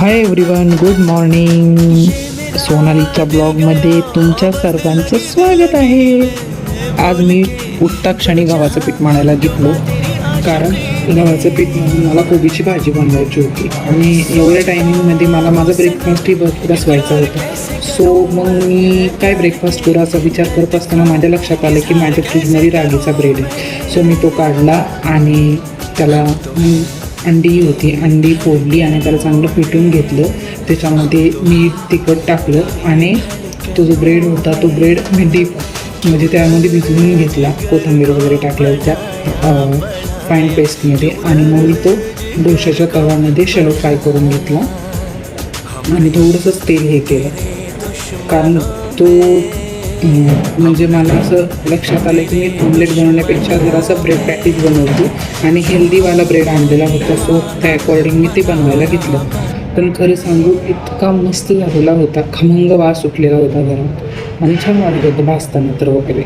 हाय everyone, good morning. सोनालीच्या ब्लॉगमध्ये तुमच्या सर्वांचं स्वागत आहे. आज मी उठता क्षणी गव्हाचं पीठ मळायला घेतलो, कारण गव्हाचं पीठ म्हणून मला कोबीची भाजी बनवायची होती आणि एवढ्या टायमिंगमध्ये मला माझा ब्रेकफास्टही भरपूरच व्हायचा होता. सो मग मी काय ब्रेकफास्ट करू असा विचार करत असताना माझ्या लक्षात आलं की माझ्या फ्रीजमध्ये रागीचा ब्रेड आहे. सो मी तो काढला आणि त्याला अंडी होती, अंडी फोडली आणि त्याला चांगलं फेटून घेतलं. त्याच्यामध्ये मीठ तिखट टाकलं आणि तो जो ब्रेड होता तो ब्रेड मी म्हणजे त्यामध्ये भिजवून घेतला, कोथिंबीर वगैरे टाकलं त्या फाईन पेस्टमध्ये. आणि मग मी तो डोशाच्या तव्यामध्ये शॅलो फ्राय करून घेतला आणि थोडंसंच तेल हे केलं, कारण तो म्हणजे मला असं लक्षात आलं की मी ऑमलेट बनवण्यापेक्षा जरासा ब्रेड पॅटीस बनवते आणि हेल्दीवाला ब्रेड आणलेला होता. सो त्या अकॉर्डिंग मी ते बनवायला घेतलं. पण खरं सांगू, इतका मस्त झालेला होता, खमंग वास सुटलेला होता घरात आणि छान वाटत होतं भाजताना तर वगैरे.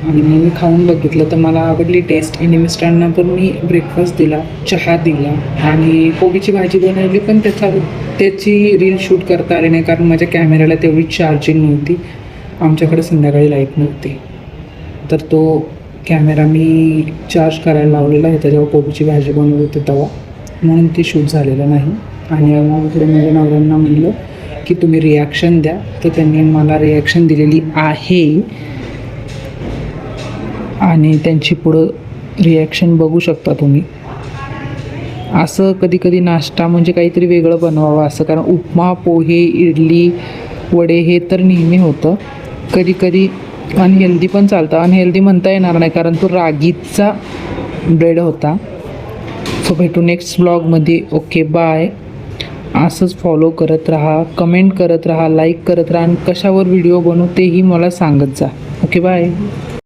आणि मग मी खाऊन बघितलं तर मला आवडली टेस्ट. आणि मिस्टरांना पण मी ब्रेकफास्ट दिला, चहा दिला आणि कोबीची भाजी बनवली. पण त्याची रील शूट करता आली नाही, कारण माझ्या कॅमेऱ्याला तेवढी चार्जिंग नव्हती. आमच्याकडे संध्याकाळी लाईट नव्हती, तर तो कॅमेरा मी चार्ज करायला लावलेला होता जेव्हा कोबीची भाजी बनवत होते तेव्हा, म्हणून ते शूट झालेलं नाही. आणि इकडे माझ्या नवऱ्यांना म्हणलं की तुम्ही रिॲक्शन द्या, तर त्यांनी मला रिॲक्शन दिलेली आहे आणि त्यांची पुढं रिॲक्शन बघू शकता तुम्ही. असं कधी कधी नाश्ता म्हणजे काहीतरी वेगळं बनवावं असं, कारण उपमा, पोहे, इडली, वडे हे तर नेहमी होतं. कधी कधी अनहेल्दी पण चालतं. अनहेल्दी म्हणता येणार नाही, कारण तो रागीचा ब्रेड होता. सो भेटू नेक्स्ट ब्लॉगमध्ये. Okay, bye. असंच फॉलो करत राहा, कमेंट करत राहा, लाईक करत राहा आणि कशावर व्हिडिओ बनवू तेही मला सांगत जा. Okay, bye.